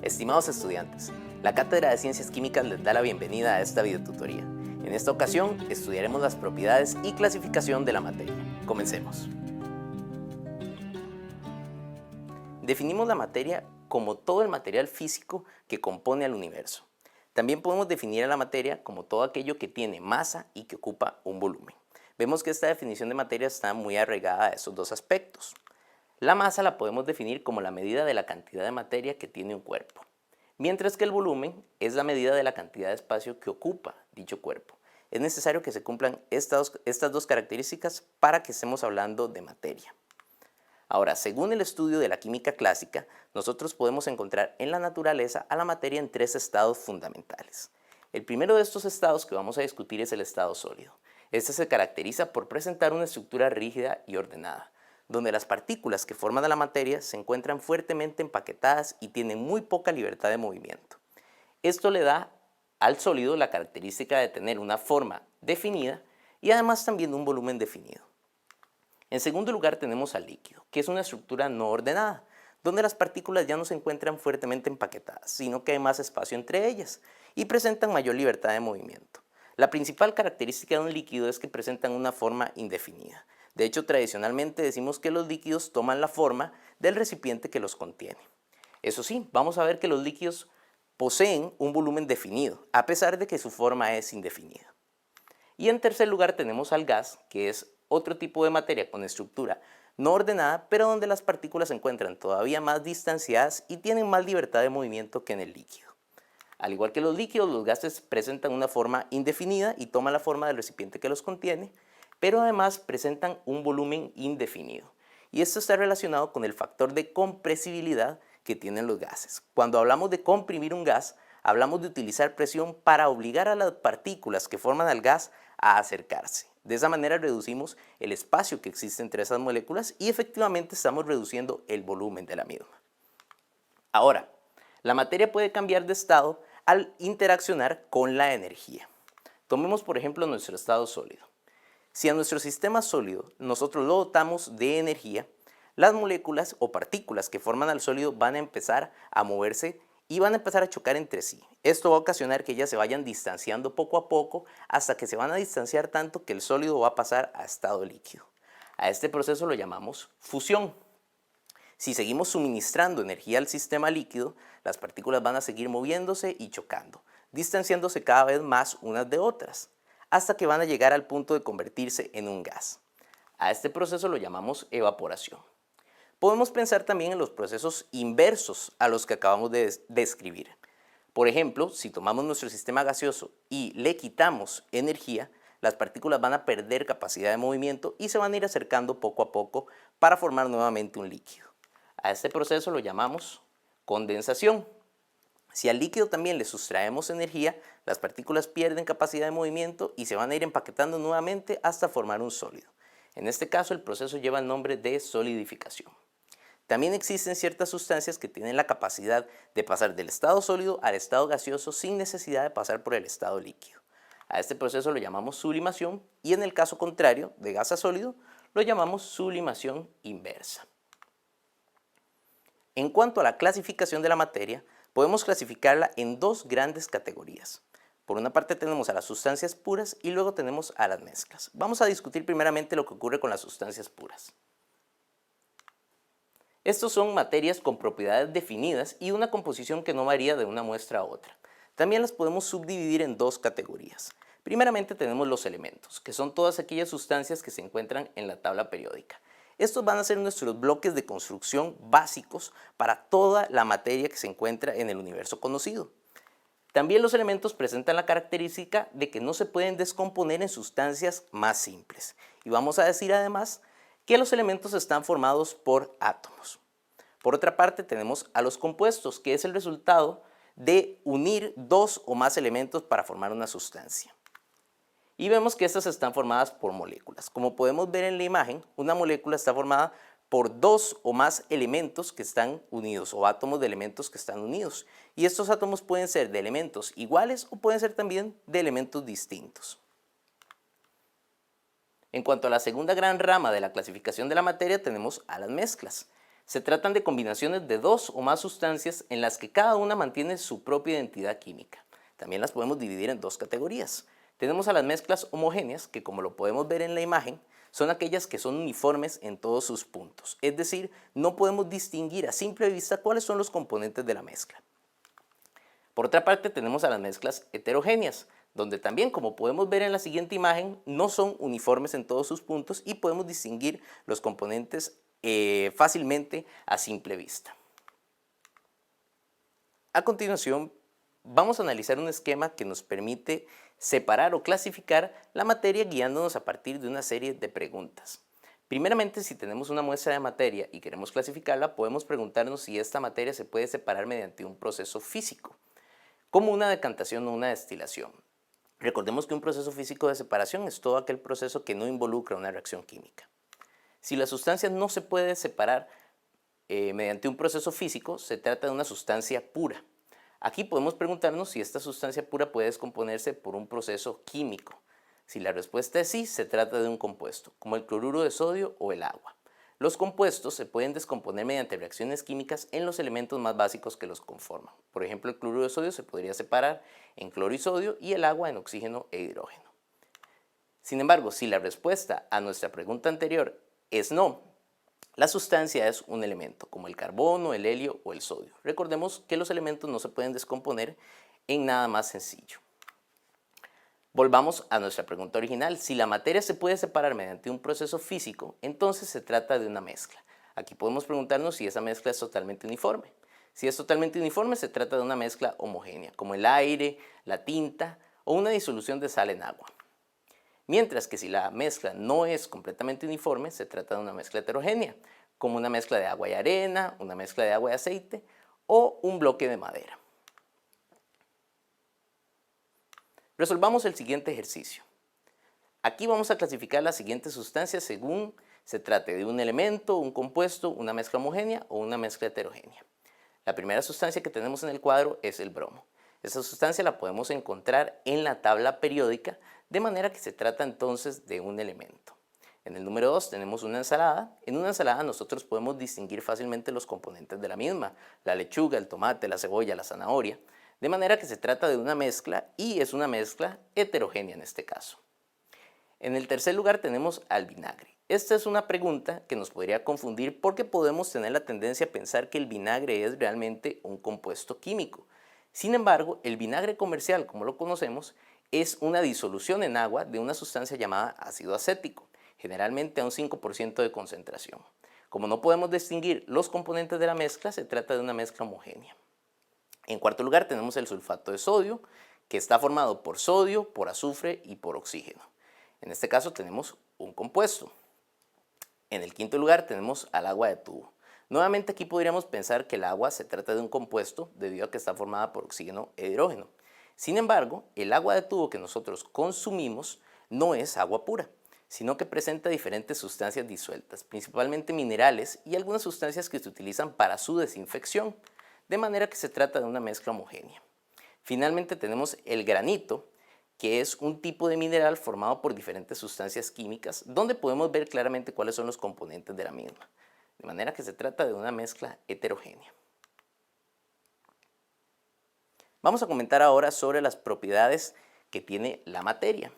Estimados estudiantes, la Cátedra de Ciencias Químicas les da la bienvenida a esta videotutoría. En esta ocasión estudiaremos las propiedades y clasificación de la materia. Comencemos. Definimos la materia como todo el material físico que compone al universo. También podemos definir a la materia como todo aquello que tiene masa y que ocupa un volumen. Vemos que esta definición de materia está muy arraigada a esos dos aspectos. La masa la podemos definir como la medida de la cantidad de materia que tiene un cuerpo, mientras que el volumen es la medida de la cantidad de espacio que ocupa dicho cuerpo. Es necesario que se cumplan estas dos características para que estemos hablando de materia. Ahora, según el estudio de la química clásica, nosotros podemos encontrar en la naturaleza a la materia en tres estados fundamentales. El primero de estos estados que vamos a discutir es el estado sólido. Este se caracteriza por presentar una estructura rígida y ordenada, donde las partículas que forman a la materia se encuentran fuertemente empaquetadas y tienen muy poca libertad de movimiento. Esto le da al sólido la característica de tener una forma definida y además también un volumen definido. En segundo lugar tenemos al líquido, que es una estructura no ordenada, donde las partículas ya no se encuentran fuertemente empaquetadas, sino que hay más espacio entre ellas y presentan mayor libertad de movimiento. La principal característica de un líquido es que presentan una forma indefinida. De hecho, tradicionalmente decimos que los líquidos toman la forma del recipiente que los contiene. Eso sí, vamos a ver que los líquidos poseen un volumen definido, a pesar de que su forma es indefinida. Y en tercer lugar tenemos al gas, que es otro tipo de materia con estructura no ordenada, pero donde las partículas se encuentran todavía más distanciadas y tienen más libertad de movimiento que en el líquido. Al igual que los líquidos, los gases presentan una forma indefinida y toman la forma del recipiente que los contiene, pero además presentan un volumen indefinido. Y esto está relacionado con el factor de compresibilidad que tienen los gases. Cuando hablamos de comprimir un gas, hablamos de utilizar presión para obligar a las partículas que forman al gas a acercarse. De esa manera reducimos el espacio que existe entre esas moléculas y efectivamente estamos reduciendo el volumen de la misma. Ahora, la materia puede cambiar de estado al interaccionar con la energía. Tomemos por ejemplo nuestro estado sólido. Si a nuestro sistema sólido nosotros lo dotamos de energía, las moléculas o partículas que forman al sólido van a empezar a moverse y van a empezar a chocar entre sí. Esto va a ocasionar que ellas se vayan distanciando poco a poco hasta que se van a distanciar tanto que el sólido va a pasar a estado líquido. A este proceso lo llamamos fusión. Si seguimos suministrando energía al sistema líquido, las partículas van a seguir moviéndose y chocando, distanciándose cada vez más unas de otras, hasta que van a llegar al punto de convertirse en un gas. A este proceso lo llamamos evaporación. Podemos pensar también en los procesos inversos a los que acabamos de describir. Por ejemplo, si tomamos nuestro sistema gaseoso y le quitamos energía, las partículas van a perder capacidad de movimiento y se van a ir acercando poco a poco para formar nuevamente un líquido. A este proceso lo llamamos condensación. Si al líquido también le sustraemos energía, las partículas pierden capacidad de movimiento y se van a ir empaquetando nuevamente hasta formar un sólido. En este caso el proceso lleva el nombre de solidificación. También existen ciertas sustancias que tienen la capacidad de pasar del estado sólido al estado gaseoso sin necesidad de pasar por el estado líquido. A este proceso lo llamamos sublimación y en el caso contrario, de gas a sólido, lo llamamos sublimación inversa. En cuanto a la clasificación de la materia, podemos clasificarla en dos grandes categorías. Por una parte tenemos a las sustancias puras y luego tenemos a las mezclas. Vamos a discutir primeramente lo que ocurre con las sustancias puras. Estos son materias con propiedades definidas y una composición que no varía de una muestra a otra. También las podemos subdividir en dos categorías. Primeramente tenemos los elementos, que son todas aquellas sustancias que se encuentran en la tabla periódica. Estos van a ser nuestros bloques de construcción básicos para toda la materia que se encuentra en el universo conocido. También los elementos presentan la característica de que no se pueden descomponer en sustancias más simples. Y vamos a decir además que los elementos están formados por átomos. Por otra parte tenemos a los compuestos, que es el resultado de unir dos o más elementos para formar una sustancia. Y vemos que estas están formadas por moléculas. Como podemos ver en la imagen, una molécula está formada por dos o más elementos que están unidos o átomos de elementos que están unidos. Y estos átomos pueden ser de elementos iguales o pueden ser también de elementos distintos. En cuanto a la segunda gran rama de la clasificación de la materia, tenemos a las mezclas. Se tratan de combinaciones de dos o más sustancias en las que cada una mantiene su propia identidad química. También las podemos dividir en dos categorías. Tenemos a las mezclas homogéneas, que como lo podemos ver en la imagen, son aquellas que son uniformes en todos sus puntos. Es decir, no podemos distinguir a simple vista cuáles son los componentes de la mezcla. Por otra parte, tenemos a las mezclas heterogéneas, donde también, como podemos ver en la siguiente imagen, no son uniformes en todos sus puntos y podemos distinguir los componentes fácilmente a simple vista. A continuación, vamos a analizar un esquema que nos permite separar o clasificar la materia guiándonos a partir de una serie de preguntas. Primeramente, si tenemos una muestra de materia y queremos clasificarla, podemos preguntarnos si esta materia se puede separar mediante un proceso físico, como una decantación o una destilación. Recordemos que un proceso físico de separación es todo aquel proceso que no involucra una reacción química. Si la sustancia no se puede separar mediante un proceso físico, se trata de una sustancia pura. Aquí podemos preguntarnos si esta sustancia pura puede descomponerse por un proceso químico. Si la respuesta es sí, se trata de un compuesto, como el cloruro de sodio o el agua. Los compuestos se pueden descomponer mediante reacciones químicas en los elementos más básicos que los conforman. Por ejemplo, el cloruro de sodio se podría separar en cloro y sodio y el agua en oxígeno e hidrógeno. Sin embargo, si la respuesta a nuestra pregunta anterior es no, la sustancia es un elemento, como el carbono, el helio o el sodio. Recordemos que los elementos no se pueden descomponer en nada más sencillo. Volvamos a nuestra pregunta original. Si la materia se puede separar mediante un proceso físico, entonces se trata de una mezcla. Aquí podemos preguntarnos si esa mezcla es totalmente uniforme. Si es totalmente uniforme, se trata de una mezcla homogénea, como el aire, la tinta o una disolución de sal en agua. Mientras que si la mezcla no es completamente uniforme, se trata de una mezcla heterogénea, como una mezcla de agua y arena, una mezcla de agua y aceite o un bloque de madera. Resolvamos el siguiente ejercicio. Aquí vamos a clasificar las siguientes sustancias según se trate de un elemento, un compuesto, una mezcla homogénea o una mezcla heterogénea. La primera sustancia que tenemos en el cuadro es el bromo. Esta sustancia la podemos encontrar en la tabla periódica, de manera que se trata entonces de un elemento. En el número 2 tenemos una ensalada. En una ensalada nosotros podemos distinguir fácilmente los componentes de la misma, la lechuga, el tomate, la cebolla, la zanahoria, de manera que se trata de una mezcla y es una mezcla heterogénea en este caso. En el tercer lugar tenemos al vinagre. Esta es una pregunta que nos podría confundir porque podemos tener la tendencia a pensar que el vinagre es realmente un compuesto químico. Sin embargo, el vinagre comercial, como lo conocemos, es una disolución en agua de una sustancia llamada ácido acético, generalmente a un 5% de concentración. Como no podemos distinguir los componentes de la mezcla, se trata de una mezcla homogénea. En cuarto lugar tenemos el sulfato de sodio, que está formado por sodio, por azufre y por oxígeno. En este caso tenemos un compuesto. En el quinto lugar tenemos al agua de tubo. Nuevamente aquí podríamos pensar que el agua se trata de un compuesto debido a que está formada por oxígeno e hidrógeno. Sin embargo, el agua de tubo que nosotros consumimos no es agua pura, sino que presenta diferentes sustancias disueltas, principalmente minerales y algunas sustancias que se utilizan para su desinfección, de manera que se trata de una mezcla homogénea. Finalmente tenemos el granito, que es un tipo de mineral formado por diferentes sustancias químicas, donde podemos ver claramente cuáles son los componentes de la misma, de manera que se trata de una mezcla heterogénea. Vamos a comentar ahora sobre las propiedades que tiene la materia.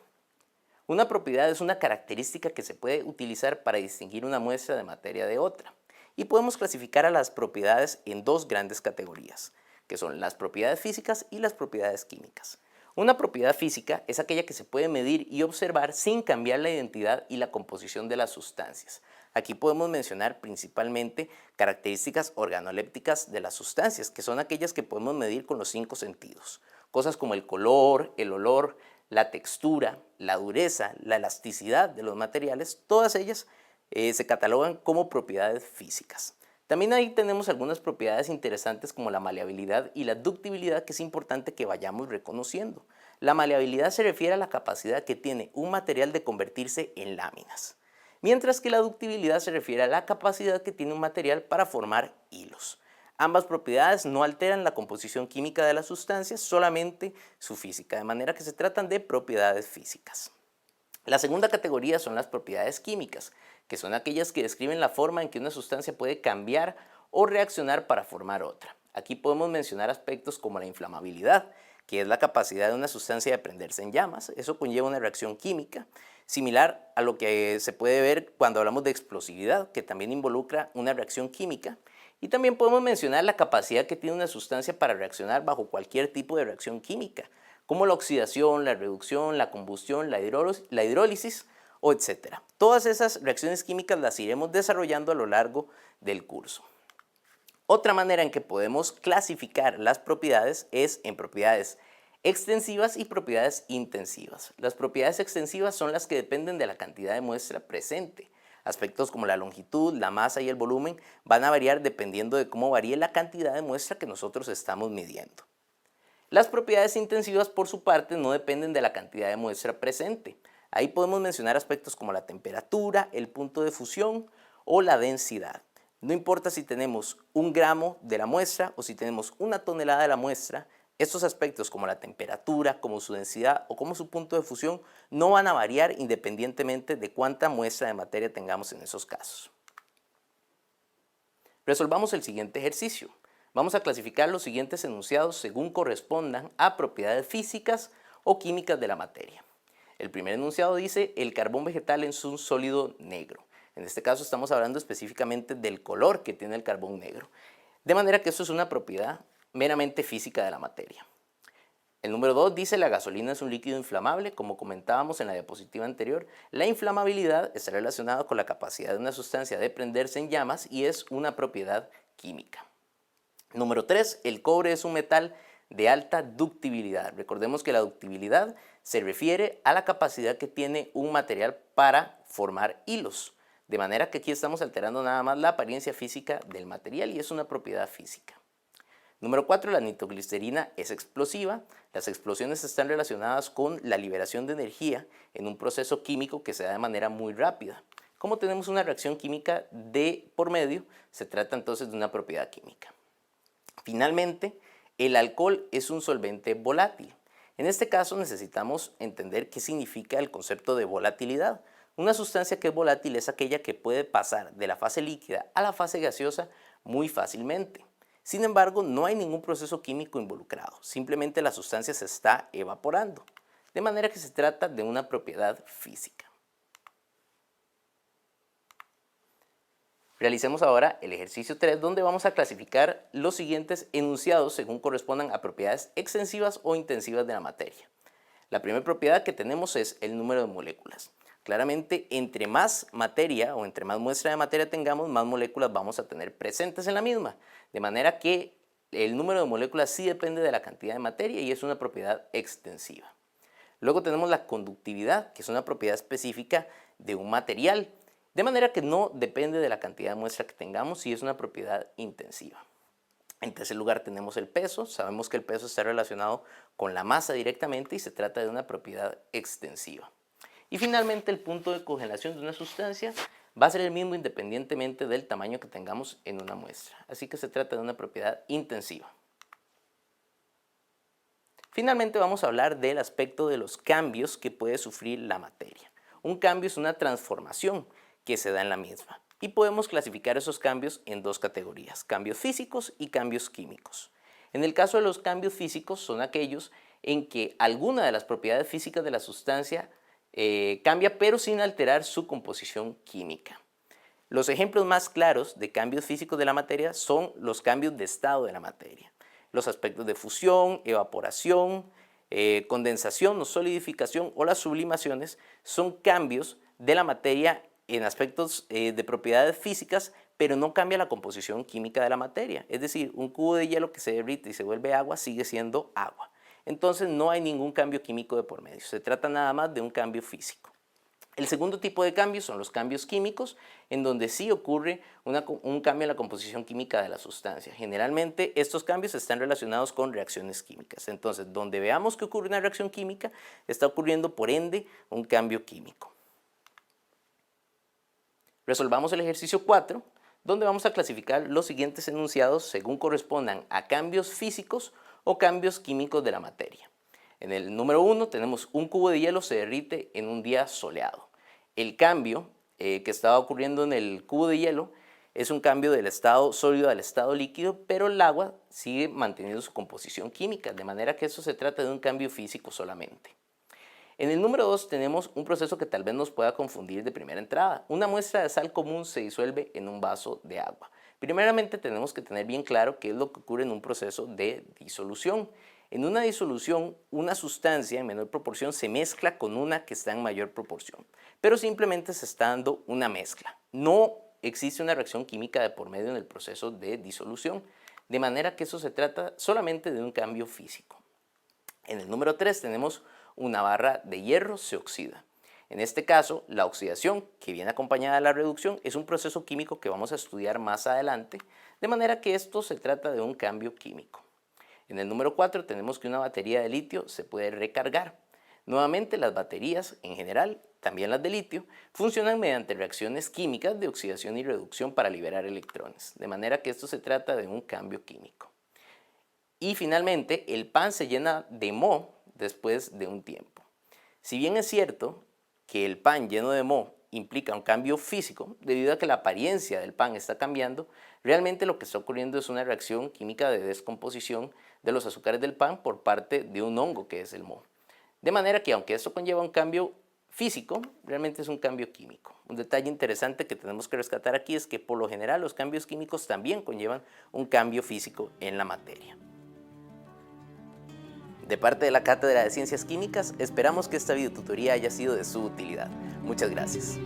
Una propiedad es una característica que se puede utilizar para distinguir una muestra de materia de otra. Y podemos clasificar a las propiedades en dos grandes categorías, que son las propiedades físicas y las propiedades químicas. Una propiedad física es aquella que se puede medir y observar sin cambiar la identidad y la composición de las sustancias. Aquí podemos mencionar principalmente características organolépticas de las sustancias, que son aquellas que podemos medir con los 5 sentidos. Cosas como el color, el olor, la textura, la dureza, la elasticidad de los materiales, todas ellas se catalogan como propiedades físicas. También ahí tenemos algunas propiedades interesantes como la maleabilidad y la ductibilidad, que es importante que vayamos reconociendo. La maleabilidad se refiere a la capacidad que tiene un material de convertirse en láminas, mientras que la ductibilidad se refiere a la capacidad que tiene un material para formar hilos. Ambas propiedades no alteran la composición química de las sustancias, solamente su física, de manera que se tratan de propiedades físicas. La segunda categoría son las propiedades químicas, que son aquellas que describen la forma en que una sustancia puede cambiar o reaccionar para formar otra. Aquí podemos mencionar aspectos como la inflamabilidad, que es la capacidad de una sustancia de prenderse en llamas. Eso conlleva una reacción química, similar a lo que se puede ver cuando hablamos de explosividad, que también involucra una reacción química. Y también podemos mencionar la capacidad que tiene una sustancia para reaccionar bajo cualquier tipo de reacción química, como la oxidación, la reducción, la combustión, la hidrólisis o etcétera. Todas esas reacciones químicas las iremos desarrollando a lo largo del curso. Otra manera en que podemos clasificar las propiedades es en propiedades extensivas y propiedades intensivas. Las propiedades extensivas son las que dependen de la cantidad de muestra presente. Aspectos como la longitud, la masa y el volumen van a variar dependiendo de cómo varíe la cantidad de muestra que nosotros estamos midiendo. Las propiedades intensivas, por su parte, no dependen de la cantidad de muestra presente. Ahí podemos mencionar aspectos como la temperatura, el punto de fusión o la densidad. No importa si tenemos 1 gramo de la muestra o si tenemos 1 tonelada de la muestra, estos aspectos como la temperatura, como su densidad o como su punto de fusión no van a variar independientemente de cuánta muestra de materia tengamos en esos casos. Resolvamos el siguiente ejercicio. Vamos a clasificar los siguientes enunciados según correspondan a propiedades físicas o químicas de la materia. El primer enunciado dice: el carbón vegetal es un sólido negro. En este caso estamos hablando específicamente del color que tiene el carbón negro. De manera que esto es una propiedad meramente física de la materia. El número 2 dice: la gasolina es un líquido inflamable. Como comentábamos en la diapositiva anterior, la inflamabilidad está relacionada con la capacidad de una sustancia de prenderse en llamas y es una propiedad química. Número 3, el cobre es un metal de alta ductibilidad. Recordemos que la ductibilidad se refiere a la capacidad que tiene un material para formar hilos. De manera que aquí estamos alterando nada más la apariencia física del material y es una propiedad física. Número 4, la nitroglicerina es explosiva. Las explosiones están relacionadas con la liberación de energía en un proceso químico que se da de manera muy rápida. Como tenemos una reacción química de por medio, se trata entonces de una propiedad química. Finalmente, el alcohol es un solvente volátil. En este caso necesitamos entender qué significa el concepto de volatilidad. Una sustancia que es volátil es aquella que puede pasar de la fase líquida a la fase gaseosa muy fácilmente. Sin embargo, no hay ningún proceso químico involucrado, simplemente la sustancia se está evaporando, de manera que se trata de una propiedad física. Realicemos ahora el ejercicio 3, donde vamos a clasificar los siguientes enunciados según correspondan a propiedades extensivas o intensivas de la materia. La primera propiedad que tenemos es el número de moléculas. Claramente, entre más materia o entre más muestra de materia tengamos, más moléculas vamos a tener presentes en la misma. De manera que el número de moléculas sí depende de la cantidad de materia y es una propiedad extensiva. Luego tenemos la conductividad, que es una propiedad específica de un material. De manera que no depende de la cantidad de muestra que tengamos y es una propiedad intensiva. En tercer lugar tenemos el peso. Sabemos que el peso está relacionado con la masa directamente y se trata de una propiedad extensiva. Y finalmente el punto de congelación de una sustancia va a ser el mismo independientemente del tamaño que tengamos en una muestra. Así que se trata de una propiedad intensiva. Finalmente vamos a hablar del aspecto de los cambios que puede sufrir la materia. Un cambio es una transformación que se da en la misma. Y podemos clasificar esos cambios en dos categorías: cambios físicos y cambios químicos. En el caso de los cambios físicos son aquellos en que alguna de las propiedades físicas de la sustancia cambia pero sin alterar su composición química. Los ejemplos más claros de cambios físicos de la materia son los cambios de estado de la materia. Los aspectos de fusión, evaporación, condensación o solidificación o las sublimaciones son cambios de la materia en aspectos de propiedades físicas, pero no cambia la composición química de la materia. Es decir, un cubo de hielo que se derrite y se vuelve agua sigue siendo agua. Entonces no hay ningún cambio químico de por medio, se trata nada más de un cambio físico. El segundo tipo de cambios son los cambios químicos, en donde sí ocurre un cambio en la composición química de la sustancia. Generalmente estos cambios están relacionados con reacciones químicas. Entonces, donde veamos que ocurre una reacción química, está ocurriendo por ende un cambio químico. Resolvamos el ejercicio 4, donde vamos a clasificar los siguientes enunciados según correspondan a cambios físicos o cambios químicos de la materia. En el número 1 tenemos: un cubo de hielo se derrite en un día soleado. El cambio que estaba ocurriendo en el cubo de hielo es un cambio del estado sólido al estado líquido, pero el agua sigue manteniendo su composición química, de manera que eso se trata de un cambio físico solamente. En el número 2 tenemos un proceso que tal vez nos pueda confundir de primera entrada. Una muestra de sal común se disuelve en un vaso de agua. Primeramente tenemos que tener bien claro qué es lo que ocurre en un proceso de disolución. En una disolución, una sustancia en menor proporción se mezcla con una que está en mayor proporción, pero simplemente se está dando una mezcla. No existe una reacción química de por medio en el proceso de disolución, de manera que eso se trata solamente de un cambio físico. En el número 3 tenemos una barra de hierro se oxida. En este caso, la oxidación, que viene acompañada de la reducción, es un proceso químico que vamos a estudiar más adelante, de manera que esto se trata de un cambio químico. En el número 4 tenemos que una batería de litio se puede recargar. Nuevamente, las baterías en general, también las de litio, funcionan mediante reacciones químicas de oxidación y reducción para liberar electrones, de manera que esto se trata de un cambio químico. Y finalmente, el pan se llena de moho después de un tiempo. Si bien es cierto que el pan lleno de moho implica un cambio físico, debido a que la apariencia del pan está cambiando, realmente lo que está ocurriendo es una reacción química de descomposición de los azúcares del pan por parte de un hongo que es el moho. De manera que aunque esto conlleva un cambio físico, realmente es un cambio químico. Un detalle interesante que tenemos que rescatar aquí es que por lo general los cambios químicos también conllevan un cambio físico en la materia. De parte de la Cátedra de Ciencias Químicas, esperamos que esta videotutoría haya sido de su utilidad. Muchas gracias.